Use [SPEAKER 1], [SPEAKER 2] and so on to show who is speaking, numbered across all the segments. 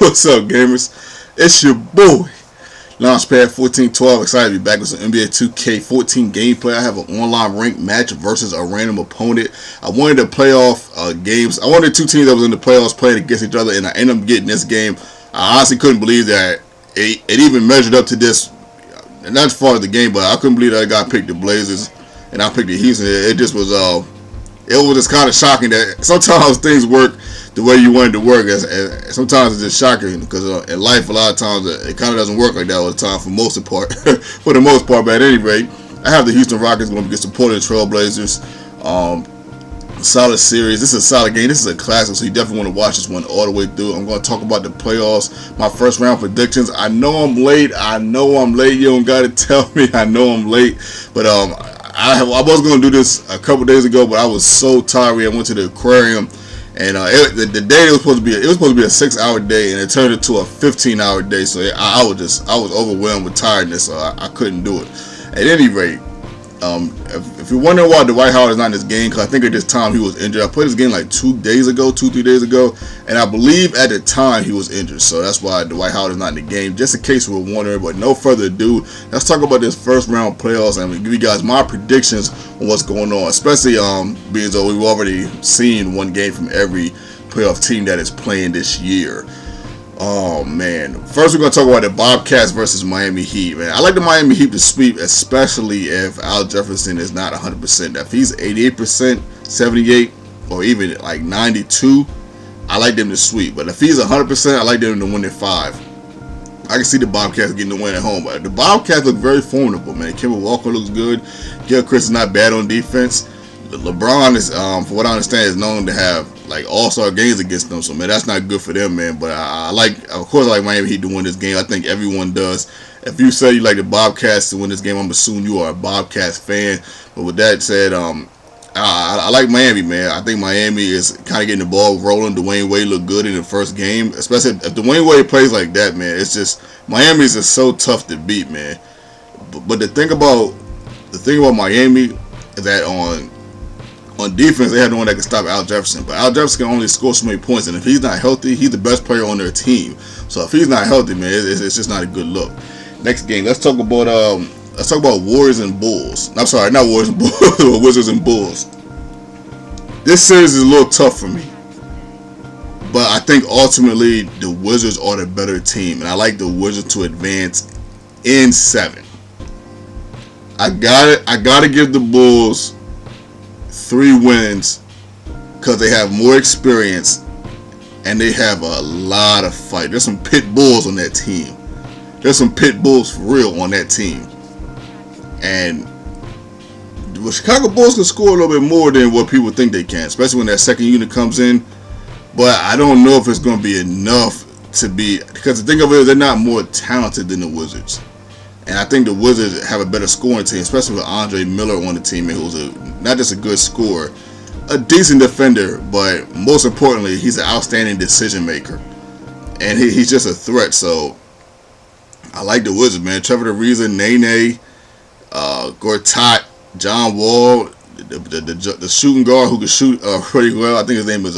[SPEAKER 1] What's up, gamers? It's your boy, Launchpad 1412. Excited to be back with some NBA 2K14 gameplay. I have an online ranked match versus a random opponent. I wanted the playoff games. I wanted two teams that was in the playoffs playing against each other, and I ended up getting this game. I honestly couldn't believe that it even measured up to this. Not as far as the game, but I couldn't believe that I got picked the Blazers and I picked the Houston. It just was just kind of shocking that sometimes things work the way you want it to work. Sometimes it's just shocking because in life a lot of times it kind of doesn't work like that all the time for the most part. But at any rate, I have the Houston Rockets going against the Portland Trail Blazers. Solid series. This is a solid game. This is a classic, so you definitely want to watch this one all the way through. I'm going to talk about the playoffs, my first round predictions. I know I'm late. You don't got to tell me I know I'm late. But I was going to do this a couple days ago, but I was so tired. I went to the aquarium, and the day it was supposed to be a 6-hour day, and it turned into a 15-hour day. So I was overwhelmed with tiredness, so I couldn't do it. At any rate, if you're wondering why Dwight Howard is not in this game, because I think at this time he was injured. I played this game like 2-3 days ago, and I believe at the time he was injured. So that's why Dwight Howard is not in the game, just in case we were wondering. But no further ado, let's talk about this first round playoffs and give you guys my predictions on what's going on, especially being as though we've already seen one game from every playoff team that is playing this year. Oh man, first we're going to talk about the Bobcats versus Miami Heat, man. I like the Miami Heat to sweep, especially if Al Jefferson is not 100%. If he's 88%, 78, or even like 92, I like them to sweep. But if he's 100%, I like them to win at 5. I can see the Bobcats getting the win at home. But the Bobcats look very formidable, man. Kemba Walker looks good. Gilchrist is not bad on defense. LeBron is, for what I understand, is known to have like all-star games against them, so man, that's not good for them, man. But of course, I like Miami Heat to win this game. I think everyone does. If you say you like the Bobcats to win this game, I'm assuming you are a Bobcats fan. But with that said, I like Miami, man. I think Miami is kind of getting the ball rolling. Dwayne Wade looked good in the first game, especially if Dwayne Wade plays like that, man. It's just Miami is just so tough to beat, man. But the thing about Miami is that on defense, they have no one that can stop Al Jefferson. But Al Jefferson can only score so many points, and if he's not healthy, he's the best player on their team. So if he's not healthy, man, it's just not a good look. Next game, let's talk about Warriors and Bulls. I'm sorry, not Warriors and Bulls, Wizards and Bulls. This series is a little tough for me, but I think ultimately the Wizards are the better team, and I like the Wizards to advance in 7. I gotta give the Bulls 3 wins because they have more experience and they have a lot of fight. There's some pit bulls on that team. There's some pit bulls for real on that team. And the Chicago Bulls can score a little bit more than what people think they can, especially when that second unit comes in. But I don't know if it's going to be enough to be, because the thing of it is they're not more talented than the Wizards. And I think the Wizards have a better scoring team, especially with Andre Miller on the team, who's not just a good scorer, a decent defender, but most importantly, he's an outstanding decision maker. And he's just a threat. So I like the Wizards, man. Trevor Ariza, Nene, Gortat, John Wall, the shooting guard who can shoot pretty well. I think his name was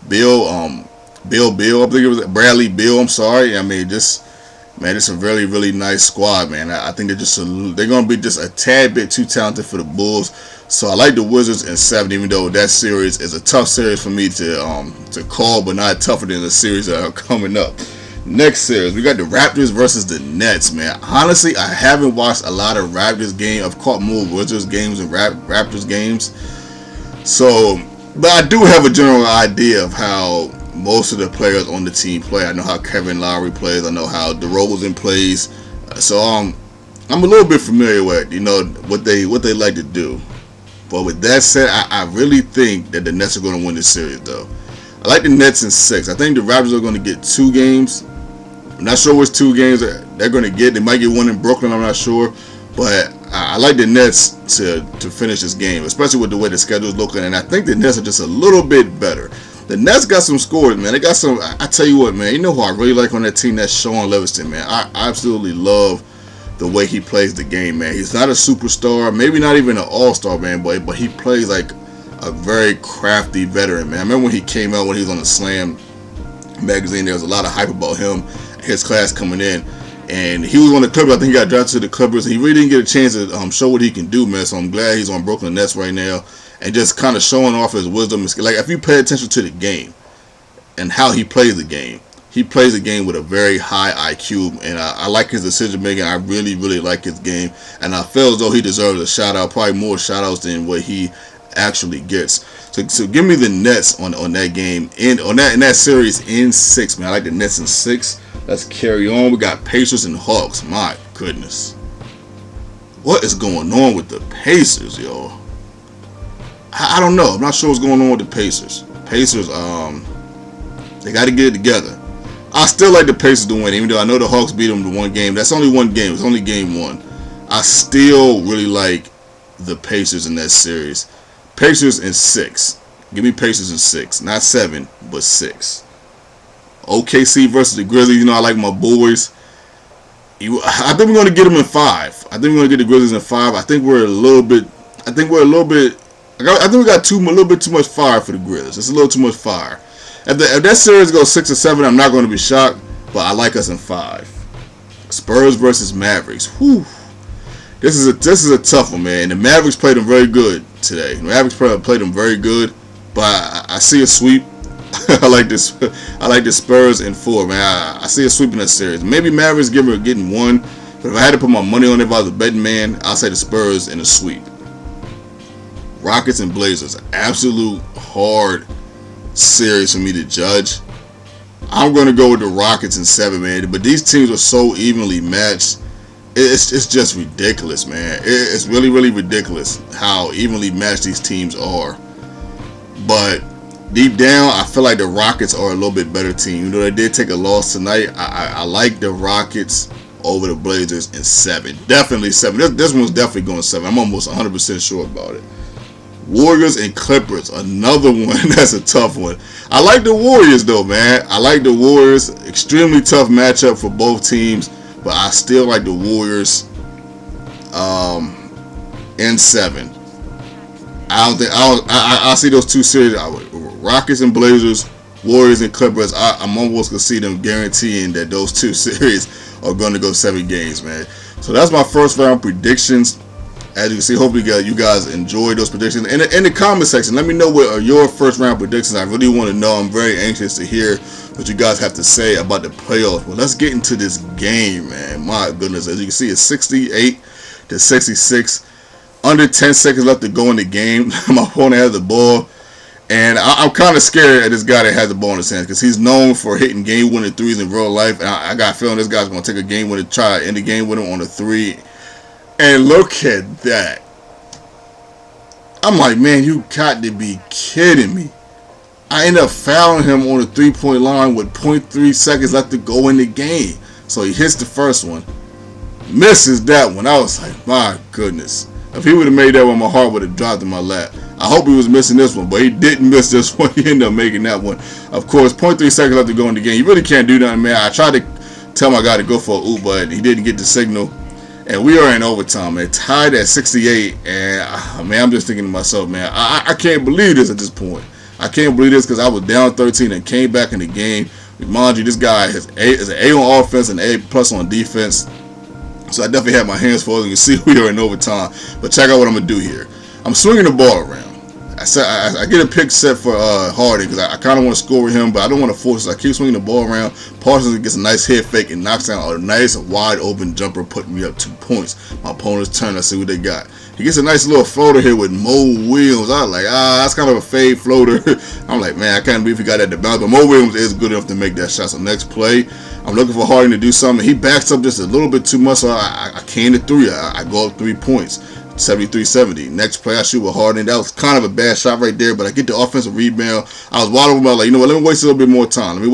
[SPEAKER 1] Bill. I think it was Bradley Beal. I'm sorry. I mean, man, it's a really, really nice squad, man. I think they're going to be just a tad bit too talented for the Bulls. So I like the Wizards in 7, even though that series is a tough series for me to call, but not tougher than the series that are coming up. Next series, we got the Raptors versus the Nets, man. Honestly, I haven't watched a lot of Raptors games. I've caught more Wizards games and Raptors games. So, but I do have a general idea of how most of the players on the team play. I know how Kevin Lowry plays. I know how DeRozan plays. So I'm a little bit familiar with what they like to do. But with that said, I really think that the Nets are going to win this series, though. I like the Nets in 6. I think the Raptors are going to get 2 games. I'm not sure which 2 games they're going to get. They might get one in Brooklyn. I'm not sure. But I like the Nets to finish this game, especially with the way the schedule is looking. And I think the Nets are just a little bit better. The Nets got some scores, man. They got some. I tell you what, man. You know who I really like on that team? That's Sean Livingston, man. I absolutely love the way he plays the game, man. He's not a superstar, maybe not even an all-star, man, but he plays like a very crafty veteran, man. I remember when he came out when he was on the Slam magazine. There was a lot of hype about him, his class coming in. And he was on the Clippers. I think he got drafted to the Clippers. He really didn't get a chance to show what he can do, man. So I'm glad he's on Brooklyn Nets right now and just kind of showing off his wisdom. Like, if you pay attention to the game and how he plays the game, he plays the game with a very high IQ, and I like his decision making. I really, really like his game, and I feel as though he deserves a shout out, probably more shout outs than what he actually gets. So give me the Nets on that game in that series in 6, man. I like the Nets in 6. Let's carry on. We got Pacers and Hawks. My goodness, what is going on with the Pacers, yo? I don't know. I'm not sure what's going on with the Pacers. Pacers, they got to get it together. I still like the Pacers to win, even though I know the Hawks beat them to one game. That's only one game. It's only game 1. I still really like the Pacers in that series. Pacers in 6. Give me Pacers in 6. Not 7, but 6. OKC versus the Grizzlies. You know, I like my boys. I think we're going to get them in 5. I think we're going to get the Grizzlies in 5. I think we're a little bit. I think we got a little bit too much fire for the Grizzlies. It's a little too much fire. If that series goes 6 or 7, I'm not going to be shocked, but I like us in 5. Spurs versus Mavericks. Whew. This is a tough one, man. The Mavericks played them very good today. The Mavericks played them very good, but I see a sweep. I like this. I like the Spurs in 4, man. I see a sweep in that series. Maybe Mavericks getting 1, but if I had to put my money on it, if I was a betting man, I'll say the Spurs in a sweep. Rockets and Blazers, absolute hard series for me to judge. I'm going to go with the Rockets in 7, man. But these teams are so evenly matched. It's just ridiculous, man. It's really, really ridiculous how evenly matched these teams are. But deep down, I feel like the Rockets are a little bit better team. You know, they did take a loss tonight. I like the Rockets over the Blazers in 7. Definitely 7. This one's definitely going 7. I'm almost 100% sure about it. Warriors and Clippers, another one that's a tough one. I like the Warriors though, man. I like the Warriors. Extremely tough matchup for both teams, but I still like the Warriors in 7. I see those two series, Rockets and Blazers, Warriors and Clippers. I'm almost gonna see them guaranteeing that those two series are going to go 7 games, man. So that's my first round predictions. As you can see, hopefully you guys enjoy those predictions. In the comment section, let me know what are your first round predictions. I really want to know. I'm very anxious to hear what you guys have to say about the playoffs. Well, let's get into this game, man. My goodness. As you can see, it's 68-66. Under 10 seconds left to go in the game. My opponent has the ball. And I'm kind of scared at this guy that has the ball in his hands because he's known for hitting game-winning threes in real life. And I got a feeling this guy's going to take a game-winning, try to end the game with him on a 3. And look at that. I'm like, man, you got to be kidding me. I end up fouling him on the 3-point line with 0.3 seconds left to go in the game. So he hits the first one. Misses that one. I was like, my goodness. If he would have made that one, my heart would have dropped in my lap. I hope he was missing this one, but he didn't miss this one. He ended up making that one. Of course, 0.3 seconds left to go in the game. You really can't do nothing, man. I tried to tell my guy to go for a oop, but he didn't get the signal. And we are in overtime, man. Tied at 68. And, man, I'm just thinking to myself, man, I can't believe this at this point. I can't believe this because I was down 13 and came back in the game. Mind you, this guy is an A on offense and an A+ on defense. So I definitely had my hands full. You can see we are in overtime. But check out what I'm going to do here. I'm swinging the ball around. I get a pick set for Harden because I kind of want to score with him, but I don't want to force it. So I keep swinging the ball around. Parsons gets a nice head fake and knocks down a nice wide open jumper, putting me up 2 points. My opponent's turn. I see what they got. He gets a nice little floater here with Mo Williams. I was like, that's kind of a fade floater. I'm like, man, I can't believe he got that to bounce. But Mo Williams is good enough to make that shot. So next play, I'm looking for Harden to do something. He backs up just a little bit too much, so I can to 3. I go up 3 points. 73-70. Next play, I shoot with Harden. That was kind of a bad shot right there, but I get the offensive rebound. I was wide open. I was like, you know what? Let me waste a little bit more time. Let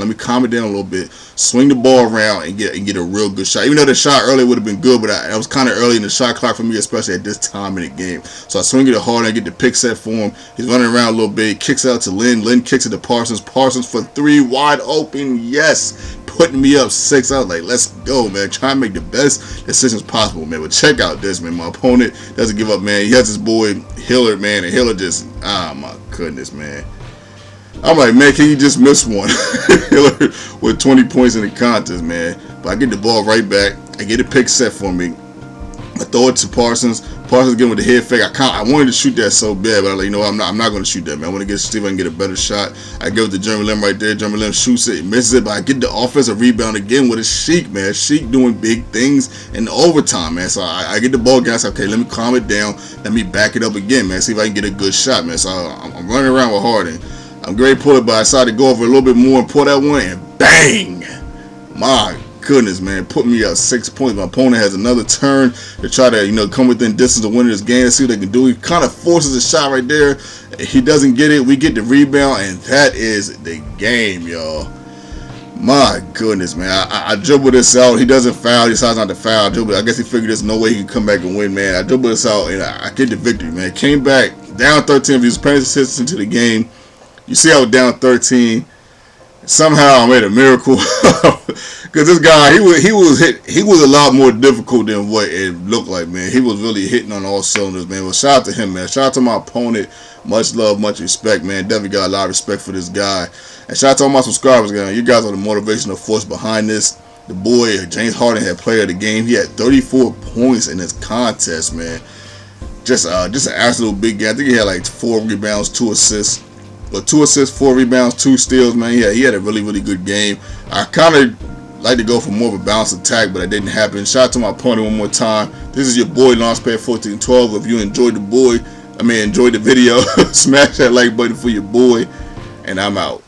[SPEAKER 1] me calm it down a little bit. Swing the ball around and get a real good shot. Even though the shot earlier would have been good, but I was kind of early in the shot clock for me, especially at this time in the game. So I swing it to Harden. I get the pick set for him. He's running around a little bit. He kicks out to Lynn. Lynn kicks it to Parsons. Parsons for 3, wide open. Yes. Putting me up 6. I was like, let's go, man. Try and make the best decisions possible, man. But check out this, man. My opponent doesn't give up, man. He has his boy Hillard, man. And Hillard just, my goodness, man. I'm like, man, can you just miss one? With 20 points in the contest, man. But I get the ball right back. I get a pick set for me. I throw it to Parsons. Parsons getting with the head fake. I wanted to shoot that so bad, but I'm like, you know what? I'm not going to shoot that, man. I want to see if I can get a better shot. I give it to Jeremy Lin right there. Jeremy Lin shoots it, misses it, but I get the offensive rebound again with a Sheik, man. Sheik doing big things in overtime, man. So I get the ball down. So, okay, let me calm it down. Let me back it up again, man. See if I can get a good shot, man. So I'm running around with Harden. I'm great pull it, but I decided to go over a little bit more and pull that one, and bang! My goodness, man, put me up 6 points. My opponent has another turn to try to, you know, come within distance of winning this game. See what they can do. He kind of forces a shot right there. He doesn't get it. We get the rebound, and that is the game, y'all. My goodness, man. I dribble this out. He doesn't foul. He decides not to foul. I guess he figured there's no way he can come back and win, man. I dribble this out, and I get the victory, man. Came back down 13. If he was paying attention to the game, you see I was down 13. Somehow I made a miracle. Because this guy, he was a lot more difficult than what it looked like, man. He was really hitting on all cylinders, man. Well, shout out to him, man. Shout out to my opponent. Much love, much respect, man. Definitely got a lot of respect for this guy. And shout out to all my subscribers, man. You guys are the motivational force behind this. The boy, James Harden, had player of the game. He had 34 points in this contest, man. Just an absolute big game. I think he had like 4 rebounds, 2 assists. But 2 assists, 4 rebounds, 2 steals, man. He had a really, really good game. I kind of like to go for more of a balanced attack, but it didn't happen. Shout out to my opponent one more time. This is your boy, Launchpad 1412. If you enjoyed enjoyed the video, smash that like button for your boy, and I'm out.